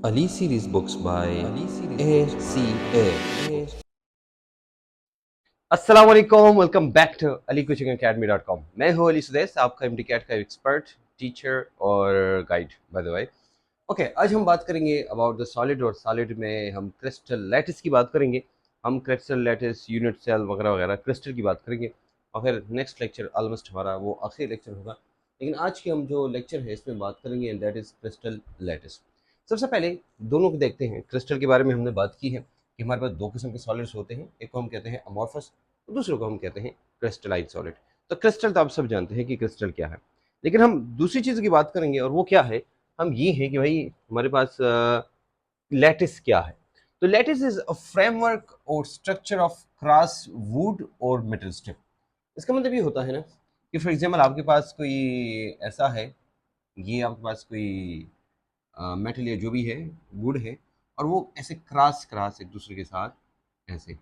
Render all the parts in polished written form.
Ali series books by ACA. अस्सलाम वालेकुम, welcome back to alicoachingacademy.com। मैं हूं अली सुदेश, आपका एमडीकैट का एक्सपर्ट, टीचर और guide by the way. Okay, आज हम बात करेंगे अबाउट द सॉलिड, और सॉलिड में हम क्रिस्टल लैटिस की बात करेंगे। हम क्रिस्टल लैटिस, यूनिट सेल वगैरह वगैरह क्रिस्टल की बात करेंगे, और फिर नेक्स्ट लेक्चर ऑलमोस्ट हमारा वो आखिरी लेक्चर होगा। लेकिन आज की हम जो लेक्चर है इसमें बात करेंगे and that is crystal lattice. सबसे पहले दोनों को देखते हैं। क्रिस्टल के बारे में हमने बात की है कि हमारे पास दो किस्म के सॉलिड्स होते हैं, एक को हम कहते हैं अमॉर्फस, दूसरे को हम कहते हैं क्रिस्टलाइन सॉलिड। तो क्रिस्टल तो आप सब जानते हैं कि क्रिस्टल क्या है, लेकिन हम दूसरी चीज़ की बात करेंगे, और वो क्या है, हम ये है कि भाई हमारे पास लैटिस क्या है। तो लैटिस इज अ फ्रेमवर्क और स्ट्रक्चर ऑफ क्रॉस वुड और मेटल स्ट्रिप। इसका मतलब ये होता है ना कि फॉर एग्जांपल आपके पास कोई ऐसा है, ये आपके पास कोई मेटल या जो भी है, वुड है, और वो ऐसे क्रॉस क्रॉस एक दूसरे के साथ ऐसे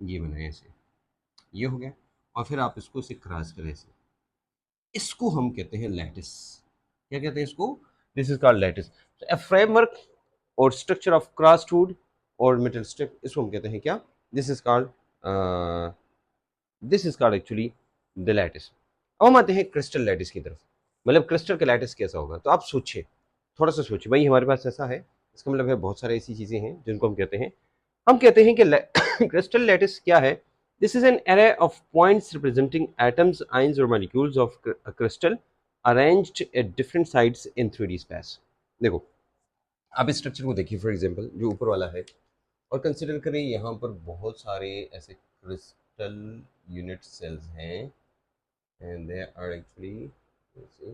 ये बना है, ऐसे ये हो गया, और फिर आप इसको इसे क्रॉस करें ऐसे, इसको हम कहते हैं लैटिस। क्या कहते हैं इसको? This is called lattice. A framework और स्ट्रक्चर ऑफ क्रॉस्ड वुड और मेटल स्ट्रिप, इसको हम कहते हैं क्या? This is called this is called actually the lattice. अब हम आते हैं क्रिस्टल लैटिस की तरफ। मतलब क्रिस्टल का लैटिस कैसा होगा, तो आप सोचिए, थोड़ा सा सोचिए भाई, हमारे पास ऐसा है, इसका मतलब है बहुत सारी ऐसी चीजें हैं जिनको हम कहते हैं कि क्रिस्टल लैटिस क्या है? This is an array of points representing atoms, ions और molecules of a crystal arranged at different sides in 3D space. देखो, आप इस स्ट्रक्चर को देखिए, फॉर एग्जांपल जो ऊपर वाला है, और कंसिडर करें यहाँ पर बहुत सारे ऐसे क्रिस्टल यूनिट सेल्स हैं, एंड दे आर एक्चुअली ऐसे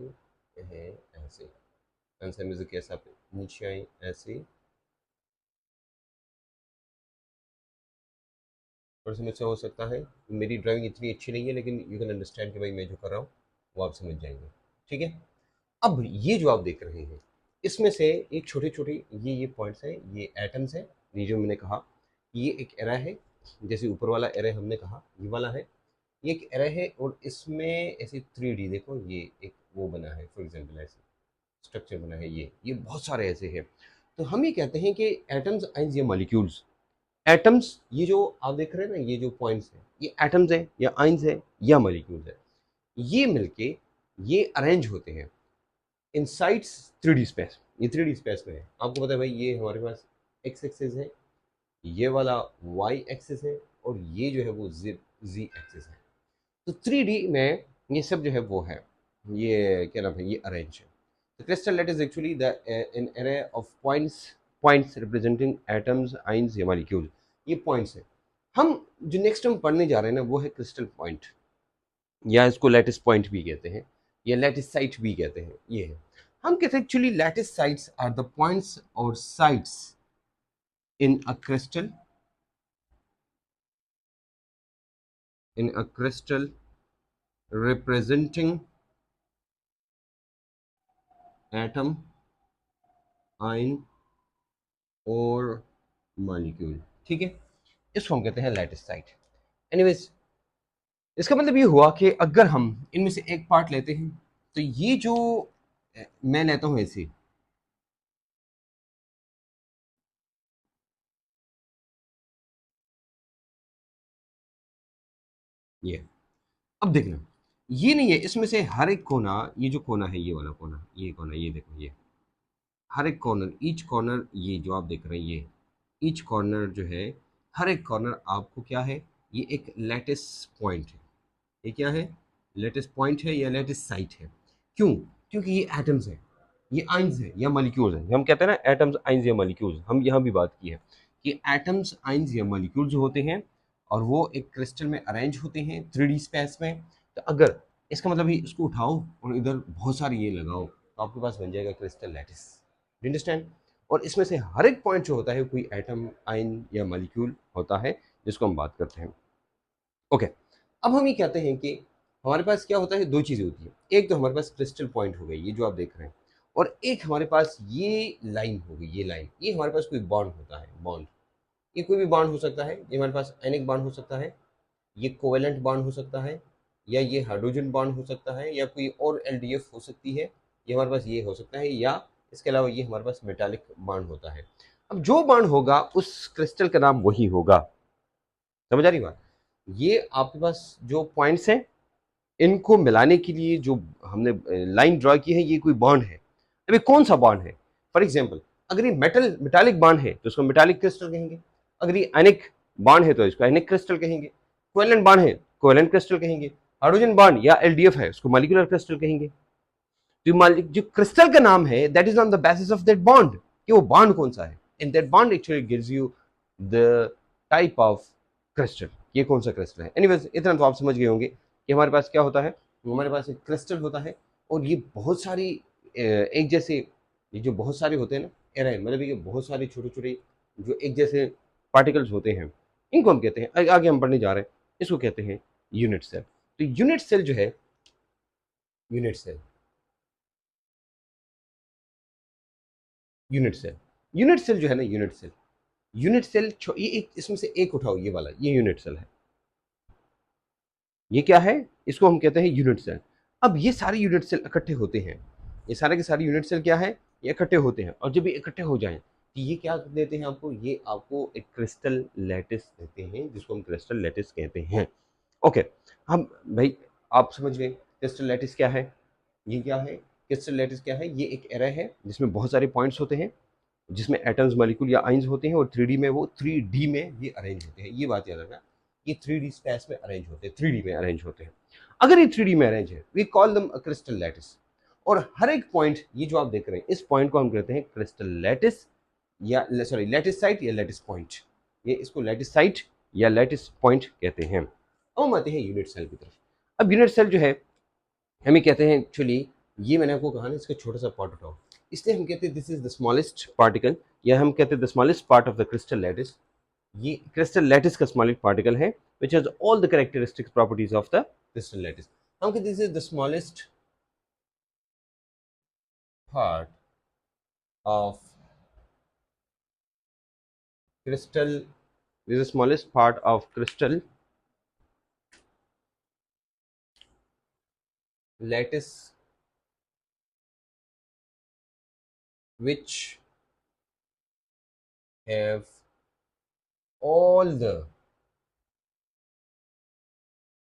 हैं, ऐसे आंसर में से कैसे आप नीचे आए ऐसे, और इसमें से हो सकता है, मेरी ड्राइंग इतनी अच्छी नहीं है, लेकिन यू कैन अंडरस्टैंड कि भाई मैं जो कर रहा हूँ वो आप समझ जाएंगे। ठीक है, अब ये जो आप देख रहे हैं, इसमें से एक छोटे छोटे ये पॉइंट्स हैं, ये एटम्स हैं। ये जो मैंने कहा, ये एक एरे है, जैसे ऊपर वाला एरे हमने कहा ये वाला है, ये एक एरे है, और इसमें ऐसे 3D देखो, ये एक वो बना है, फॉर एग्जांपल ऐसे स्ट्रक्चर बना है, ये बहुत सारे ऐसे हैं। तो हम ये कहते हैं कि एटम्स, आइंस या मॉलिक्यूल्स। एटम्स, ये जो आप देख रहे हैं ना, ये जो पॉइंट्स हैं, ये एटम्स है या आइंस है या मॉलिक्यूल्स है, ये मिलके ये अरेंज होते हैं इनसाइड्स 3D स्पेस। ये 3D स्पेस में है, आपको पता है भाई, ये हमारे पास एक्स एक्सिस है, ये वाला वाई एक्सिस है, और ये जो है वो जी एक्सिस है। तो 3D में ये सब जो है वो है, ये क्या नाम है, ये अरेंज है। तो crystal lattice is actually the an array of points representing atoms, ions या मॉलिक्यूल। ये पॉइंट्स है। हम जो नेक्स्ट हम पढ़ने जा रहे हैं ना, वो है क्रिस्टल पॉइंट, या इसको लैटिस पॉइंट भी कहते हैं, या लैटिस साइट भी कहते हैं। ये है, हम कहते हैं actually lattice sites are the points और sites in a crystal, in a crystal representing atom, ion और मॉलिक्यूल। ठीक है, इसको हम कहते हैं लैटिस साइट। एनीवेज, इसका मतलब ये हुआ कि अगर हम इनमें से एक पार्ट लेते हैं, तो ये जो मैं लेता हूं ऐसे, ये, अब देखना, ये नहीं है, इसमें से हर एक कोना, ये जो कोना है, ये वाला कोना, ये कोना, ये देखो, ये हर एक कॉर्नर, ईच कॉर्नर, ये जो आप देख रहे हैं, ये ईच कॉर्नर जो है, हर एक कॉर्नर आपको क्या है, ये एक लैटिस पॉइंट है। ये क्या है? लैटिस पॉइंट है या लैटिस साइट है। क्यों? क्योंकि ये एटम्स है, ये आइंस है या मॉलिक्यूल्स है। हम कहते हैं ना एटम्स, आइंस या मॉलिक्यूल्स, हम यहाँ भी बात की है कि एटम्स, आइंस या मॉलिक्यूल्स होते हैं, और वो एक क्रिस्टल में अरेंज होते हैं 3D स्पेस में। तो अगर इसका मतलब ही इसको उठाओ और इधर बहुत सारी ये लगाओ, तो आपके पास बन जाएगा क्रिस्टल लैटिस। अंडरस्टैंड? और इसमें से हर एक पॉइंट जो होता है कोई एटम, आइन या मॉलिक्यूल होता है, जिसको हम बात करते हैं। ओके, अब हम ये कहते हैं कि हमारे पास क्या होता है, दो चीज़ें होती है। एक तो हमारे पास क्रिस्टल पॉइंट हो गई, ये जो आप देख रहे हैं, और एक हमारे पास ये लाइन हो गई, ये लाइन, ये हमारे पास कोई बॉन्ड होता है, बॉन्ड। ये कोई भी बॉन्ड हो सकता है, ये हमारे पास एनिक बॉन्ड हो सकता है, ये कोवेलेंट बॉन्ड हो सकता है, या ये हाइड्रोजन बॉन्ड हो सकता है, या कोई और एलडीएफ हो सकती है, ये हमारे पास ये हो सकता है, या इसके अलावा ये हमारे पास मेटालिक बॉन्ड होता है। अब जो बॉन्ड होगा उस क्रिस्टल का नाम वही होगा। समझ आ रही बात? ये आपके पास जो पॉइंट्स हैं, इनको मिलाने के लिए जो हमने लाइन ड्रॉ की है, ये कोई बॉन्ड है। अभी कौन सा बॉन्ड है? फॉर एग्जाम्पल, अगर ये मेटालिक बॉन्ड है तो इसको मेटालिक क्रिस्टल कहेंगे। अगर ये एनिक बॉन्ड है तो इसको एनिक क्रिस्टल कहेंगे। कोवेलेंट बॉन्ड है, कोवेलेंट क्रिस्टल कहेंगे। हाइड्रोजन बॉन्ड या एलडीएफ है, उसको मॉलिक्यूलर क्रिस्टल कहेंगे। तो जो क्रिस्टल का नाम है, that is on the basis of that bond, कि वो बॉन्ड कौन सा है। In that bond actually gives you the type of crystal, ये कौन सा क्रिस्टल है। एनीवेज, इतना तो आप समझ गए होंगे कि हमारे पास क्या होता है। हमारे पास एक क्रिस्टल होता है और ये बहुत सारी एक जैसे, ये जो बहुत सारे होते हैं ना, एराइन, मतलब ये बहुत सारे छोटे छोटे जो एक जैसे पार्टिकल्स होते हैं, इनको हम कहते हैं, आगे हम पढ़ने जा रहे हैं, इसको कहते हैं यूनिट सेल। तो यूनिट सेल जो है, unit cell, unit cell, unit cell जो है ना, यूनिट सेल, यूनिट सेल, ये एक, इसमें से एक उठाओ, ये वाला, ये यूनिट सेल है। ये क्या है? इसको हम कहते हैं यूनिट सेल। अब ये सारे यूनिट सेल इकट्ठे होते हैं, ये सारे के सारे यूनिट सेल क्या है, ये इकट्ठे होते हैं। और जब ये इकट्ठे हो जाएं तो ये क्या देते हैं आपको, ये आपको एक क्रिस्टल लैटिस देते हैं, जिसको हम क्रिस्टल लैटिस कहते हैं। ओके, हम भाई आप समझ गए क्रिस्टल लैटिस क्या है। ये क्या है? क्रिस्टल लैटिस क्या है? ये एक एरे है जिसमें बहुत सारे पॉइंट्स होते हैं, जिसमें एटम्स, मॉलिक्यूल या आइंस होते हैं, और 3D में, वो 3D में ये अरेंज होते हैं। ये बात याद रखना, ये 3D स्पेस में अरेंज होते हैं, 3D में अरेंज होते हैं। अगर ये 3D में अरेंज है, we call them a crystal lattice. और हर एक पॉइंट, ये जो आप देख रहे हैं, इस पॉइंट को हम कहते हैं क्रिस्टल लैटिस, या सॉरी लैटिस साइट या लैटिस पॉइंट। ये इसको लैटिस साइट या लैटिस पॉइंट कहते हैं। अब हम आते हैं यूनिट सेल की तरफ। अब यूनिट सेल जो है, हमें कहते हैं एक्चुअली, ये मैंने आपको कहा ना, इसका छोटा सा पार्ट उठाओ, इसलिए हम कहते हैं this is the smallest particle, या हम कहते हैं the smallest part of the crystal lattice. ये क्रिस्टल लैटिस का स्मॉलेस्ट पार्टिकल है, which has all the characteristics properties of the crystal lattice. हम कहते हैं this is the smallest part of crystal, this is the smallest part of crystal lattice, which have all the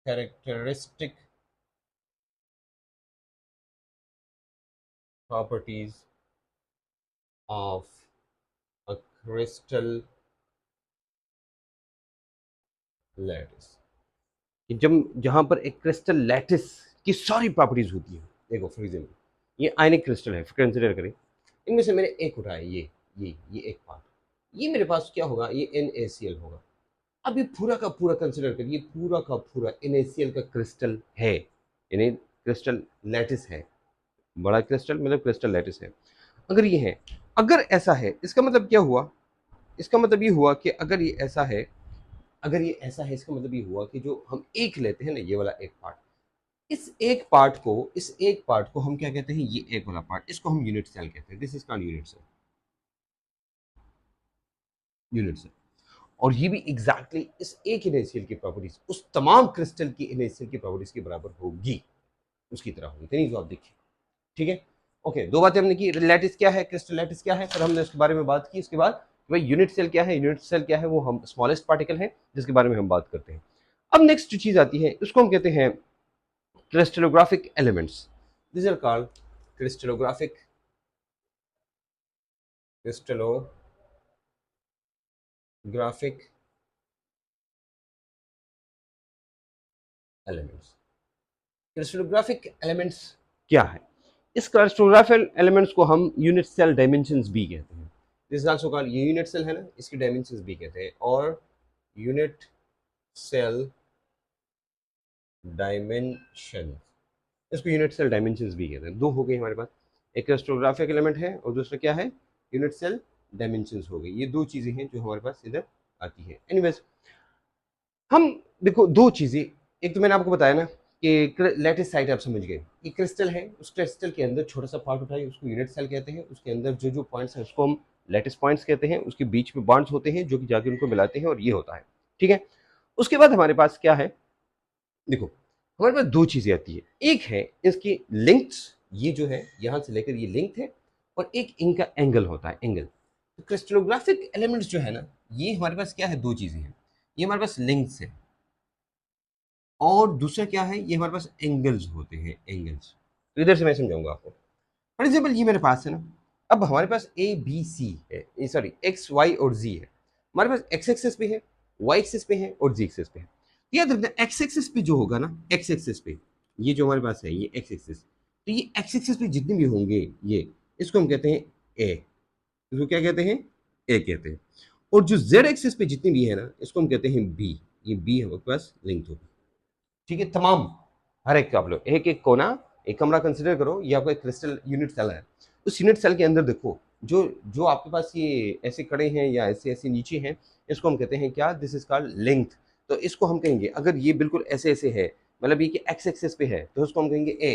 characteristic properties of a crystal lattice। कि जब जहां पर एक crystal lattice की सारी प्रॉपर्टीज होती है, देखो फॉर एग्जाम्पल ये आयनिक क्रिस्टल है, कंसिडर करें, इनमें से मैंने एक उठाया, ये एक पार्ट, ये मेरे पास क्या होगा, ये NaCl होगा। अब ये पूरा का पूरा कंसिडर करिए, पूरा का पूरा NaCl का क्रिस्टल है, यानी क्रिस्टल लैटिस है, बड़ा क्रिस्टल मतलब क्रिस्टल लैटिस है। अगर ये है, अगर ऐसा है, इसका मतलब क्या हुआ, इसका मतलब ये हुआ कि अगर ये ऐसा है, अगर ये ऐसा है, इसका मतलब ये हुआ कि जो हम एक लेते हैं ना, ये वाला एक पार्ट, इस एक पार्ट को हम क्या कहते हैं, ये एक वाला पार्ट, इसको हम यूनिट सेल कहते हैं। This is called unit cell, unit cell. और ये भी एग्जैक्टली इस एक NaCl की प्रॉपर्टीज उस तमाम क्रिस्टल की NaCl की प्रॉपर्टीज के बराबर होगी, उसकी तरह होगी। नहीं, जो आप देखिए, ठीक है। ओके, दो बातें हमने की, लैटिस क्या है, क्रिस्टल लैटिस क्या है, फिर हमने उसके बारे में बात की। इसके बाद भाई यूनिट सेल क्या है, यूनिट सेल क्या है, वो हम स्मॉलेस्ट पार्टिकल है जिसके बारे में हम बात करते हैं। अब नेक्स्ट जो चीज आती है, उसको हम कहते हैं crystallographic elements. This are called crystallographic elements. Crystallographic elements क्या है? इस क्रिस्टलोग्राफिक एलिमेंट्स को हम यूनिट सेल डायमेंशंस भी कहते हैं। दिस इज आल्सो कॉल्ड, ये यूनिट सेल है ना, इसकी डायमेंशंस भी कहते हैं। और यूनिट सेल डायमेंशन, इसको यूनिट सेल डायमेंशंस भी कहते हैं। दो हो गए हमारे पास, एक क्रिस्टलोग्राफिक एलिमेंट है और दूसरा क्या है, यूनिट सेल डायमेंशंस हो गई। ये दो चीजें हैं जो हमारे पास इधर आती है। एनीवेज, हम देखो दो चीजें, एक तो मैंने आपको बताया ना कि लैटिस साइट, आप समझ गए, ये क्रिस्टल है, उस क्रिस्टल के अंदर छोटा सा पार्ट उठाइए, उसको यूनिट सेल कहते हैं। उसके अंदर जो जो पॉइंट्स हैं उसको हम लैटिस पॉइंट्स कहते हैं। उसके बीच में बॉन्ड्स होते हैं जो कि जाके उनको मिलाते हैं, और ये होता है, ठीक है। उसके बाद हमारे पास क्या है, देखो हमारे पास दो चीजें आती है। एक है इसकी लिंक्स, ये जो है यहां से लेकर ये लिंक है, और एक इनका एंगल होता है, एंगल। तो क्रिस्टलोग्राफिक एलिमेंट्स जो है ना, ये हमारे पास क्या है, दो चीजें हैं। ये हमारे पास लेंथ्स है, और दूसरा क्या है, ये हमारे पास एंगल्स होते हैं, एंगल्स। तो इधर से मैं समझाऊंगा आपको। फॉर एग्जाम्पल ये मेरे पास है ना, अब हमारे पास ए बी सी है, सॉरी एक्स वाई और जी है। हमारे पास एक्स एक्सेस पे है, वाई एक्सेस पे है और जी एक्सेस पे है। याद रखना एक्स एक्सेस पे जो होगा ना, एक्स एक्सेस पे ये जो हमारे पास है, ये एक्स एक्सेस, तो ये एक्स एक्सेस पे जितने भी होंगे ये, इसको हम कहते हैं ए। इसको क्या कहते हैं, ए कहते हैं। और जो जेड एक्सेस पे जितनी भी है ना, इसको हम कहते हैं बी। ये बी हमारे पास लेंथ होगी। ठीक है, तमाम हर एक का आप लोग एक एक कोना, एक कमरा कंसिडर करो, ये आपका एक क्रिस्टल यूनिट सेल है। उस यूनिट सेल के अंदर देखो, जो जो आपके पास ये ऐसे खड़े हैं या ऐसे ऐसे नीचे हैं, इसको हम कहते हैं क्या, दिस इज कॉल्ड लेंथ। तो इसको हम कहेंगे, अगर ये बिल्कुल ऐसे ऐसे है, मतलब ये कि एक्स एक्सिस पे है, तो उसको हम कहेंगे ए।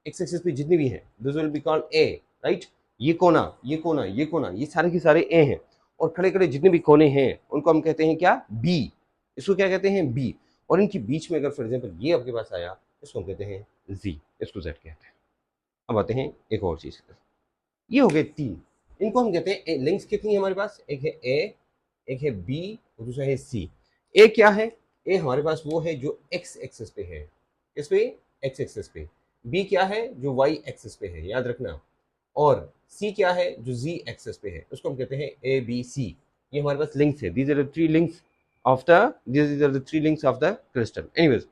एक्स एक्सिस पे जितनी भी है, this will be called a, right. ये कोना, ये कोना, ये कोना, ये सारे के सारे ए हैं। और खड़े खड़े जितने भी कोने हैं, उनको हम कहते हैं क्या, बी। इसको क्या कहते हैं, बी। और इनके बीच में अगर फॉर एग्जाम्पल ये आपके पास आया, इसको हम कहते हैं जी, इसको जेड कहते हैं। अब आते हैं एक और चीज की तरफ। ये हो गए तीन, इनको हम कहते हैं लिंक्स। कितनी है हमारे पास, एक है ए, एक है बी और दूसरा है सी। ए क्या है, ए हमारे पास वो है जो एक्स एक्सेस पे है, इस पे एक्स एक्सेस पे। बी क्या है, जो वाई एक्सेस पे है, याद रखना। और सी क्या है, जो जी एक्सेस पे है, उसको हम कहते हैं ए बी सी। ये हमारे पास लिंक्स है, these are the three links of the, these are the three links of the crystal. Anyways,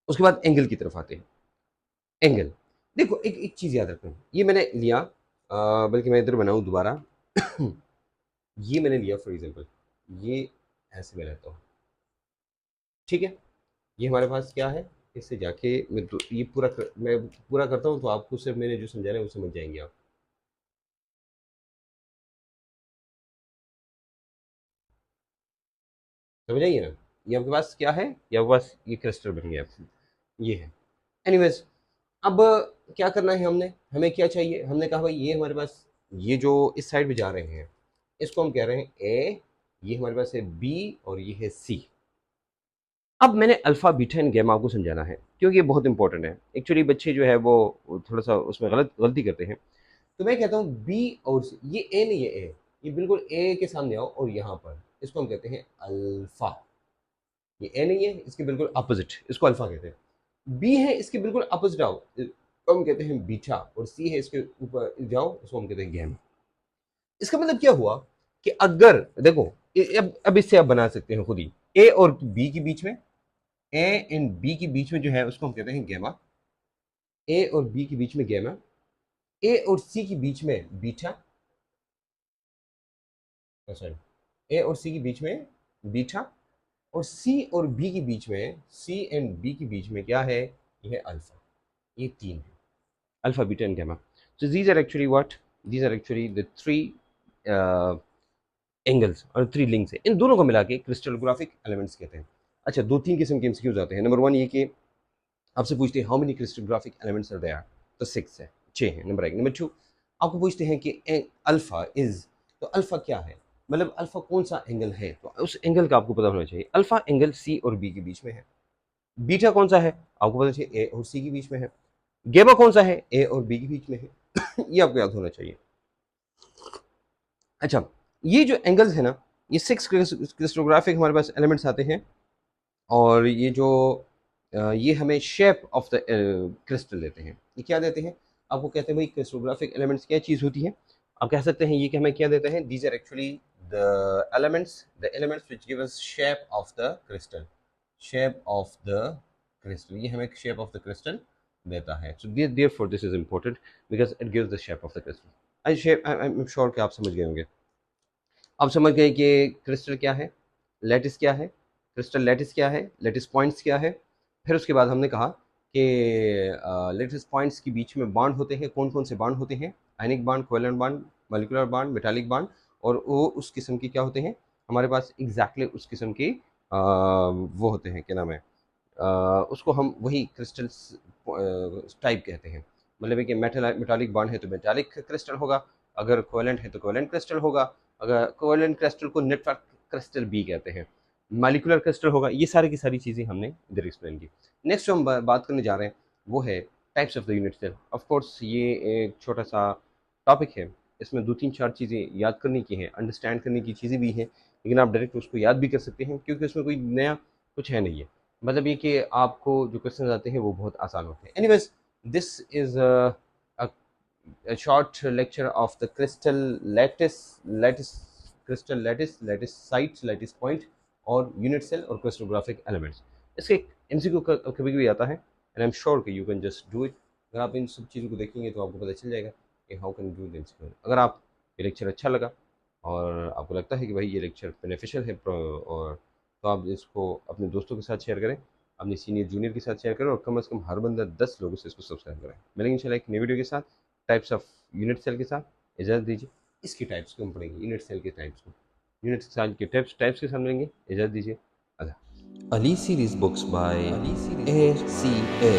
उसके बाद एंगल की तरफ आते हैं। एंगल, देखो एक एक चीज याद रखना, ये मैंने लिया, बल्कि मैं इधर बनाऊं दोबारा। ये मैंने लिया फॉर एग्जांपल, ये ऐसे मैं रहता हूँ, ठीक है। ये हमारे पास क्या है, इससे जाके मैं ये मैं पूरा करता हूँ, तो आपको सिर्फ मैंने जो समझाना है वो समझ जाएंगे आप। समझ आइए ना, ये आपके पास क्या है, ये आपके पास ये क्रिस्टल बन गया, ये है। एनीवेज, अब क्या करना है हमने, हमें क्या चाहिए, हमने कहा भाई ये हमारे पास, ये जो इस साइड पे जा रहे हैं, इसको हम कह रहे हैं ए। ये हमारे पास है बी और ये है सी। अब मैंने अल्फा बीटा एंड गैमा आपको समझाना है, क्योंकि ये बहुत इंपॉर्टेंट है। एक्चुअली बच्चे जो है वो थोड़ा सा उसमें गलती करते हैं। तो मैं कहता हूँ बी और सी, ये ए नहीं है, ए, ये बिल्कुल ए के सामने आओ और यहाँ पर इसको हम कहते हैं अल्फा। ये ए नहीं है, इसके बिल्कुल अपोजिट, इसको अल्फा कहते हैं। बी है, इसके बिल्कुल अपोजिट आओ, इसको हम कहते हैं बीटा। और सी है, इसके ऊपर जाओ, इसको हम कहते हैं गैमा। इसका मतलब क्या हुआ, कि अगर देखो, अब इससे आप बना सकते हैं खुद ही, ए और बी के बीच में, ए एंड बी के बीच में जो है उसको हम कहते हैं गैमा। ए और बी के बीच में गैमा, ए और सी के बीच में बीटा, सॉरी, ए और सी के बीच में बीटा। और सी और बी के बीच में, सी एंड बी के बीच में क्या है, ये है अल्फा। ये तीन है, alpha beta and gamma. So these are actually what, these are actually the three angles और थ्री लिंक्स है। इन दोनों को मिला के क्रिस्टलोग्राफिक एलिमेंट्स कहते हैं। अच्छा, दो तीन किस्म के एमसीक्यूज आते हैं। नंबर वन ये कि आपसे पूछते हैं how many crystallographic elements are there, तो सिक्स है, छः है, नंबर एक। नंबर टू, आपको पूछते हैं कि अल्फा इज, तो अल्फा क्या है, मतलब अल्फा कौन सा एंगल है, तो उस एंगल का आपको पता होना चाहिए। अल्फा एंगल सी और बी के बीच में है। बीटा कौन सा है, आपको पता चाहिए, ए और सी के बीच में है। गेमा कौन सा है, ए और बी के बीच में है। ये आपको याद होना चाहिए। अच्छा, ये जो एंगल्स है ना, ये सिक्स क्रिस्टोग्राफिक हमारे पास एलिमेंट्स आते हैं। और ये जो ये हमें शेप ऑफ द क्रिस्टल देते हैं। ये क्या देते हैं, आपको कहते हैं भाई क्रिस्टोग्राफिक एलिमेंट्स क्या चीज़ होती है। आप कह सकते हैं ये कि हमें क्या देते हैं, these are actually the elements which give us shape of the crystal, shape of the crystal. ये हमें शेप ऑफ द क्रिस्टल देता है। So therefore this is important because it gives the shape of the crystal. I am sure कि आप समझ गए होंगे। आप समझ गए कि क्रिस्टल क्या है, लैटिस क्या है, क्रिस्टल लैटिस क्या है, लैटिस पॉइंट्स क्या है। फिर उसके बाद हमने कहा कि लैटिस पॉइंट्स के बीच में बांड होते हैं, कौन कौन से बांड होते हैं, ionic bond, covalent bond, molecular bond, metallic bond. और वो उस किस्म की क्या होते हैं हमारे पास, एग्जैक्टली उस किस्म की वो होते हैं, क्या नाम है, उसको हम वही क्रिस्टल्स टाइप कहते हैं। मतलब है कि मेटालिक बॉन्ड है तो मेटालिक क्रिस्टल होगा, अगर कोवेलेंट है तो कोवेलेंट क्रिस्टल होगा, अगर कोवेलेंट क्रिस्टल को नेटवर्क क्रिस्टल भी कहते हैं, मॉलिक्यूलर क्रिस्टल होगा। ये सारी की सारी चीज़ें हमने इधर एक्सप्लेन की। नेक्स्ट जो हम बात करने जा रहे हैं वो है types of the unit cell. Of course ये एक छोटा सा टॉपिक है, इसमें 2-3-4 चीज़ें याद करने की हैं, अंडरस्टैंड करने की चीज़ें भी हैं, लेकिन आप डायरेक्ट उसको याद भी कर सकते हैं क्योंकि उसमें कोई नया कुछ है नहीं है। मतलब ये कि आपको जो क्वेश्चंस आते हैं वो बहुत आसान होते हैं। Anyways, this is a a short lecture of the lattice sites, lattice point और unit cell और crystallographic elements। इसके एमसीक्यू कभी कभी आता है एंड आई एम श्योर कि you can just do it. अगर आप इन सब चीज़ों को देखेंगे तो आपको पता चल जाएगा कि हाउ कैन डू दिस। अगर आप ये लेक्चर अच्छा लगा और आपको लगता है कि भाई ये लेक्चर बेनिफिशियल है और तो आप इसको अपने दोस्तों के साथ शेयर करें, अपने सीनियर जूनियर के साथ शेयर करें और कम से कम हर बंदा 10 लोगों से इसको सब्सक्राइब करें। मिलेंगे इंशाल्लाह एक नई वीडियो के साथ, टाइप्स ऑफ यूनिट सेल के साथ। इजाज़त दीजिए। इसकी टाइप्स को हम पढ़ेंगे, यूनिट सेल के टाइप्स को, यूनिट सेल के टाइप्स के साथ मिलेंगे। इजाज़त दीजिए। अल्लाह। Ali series books by ACA.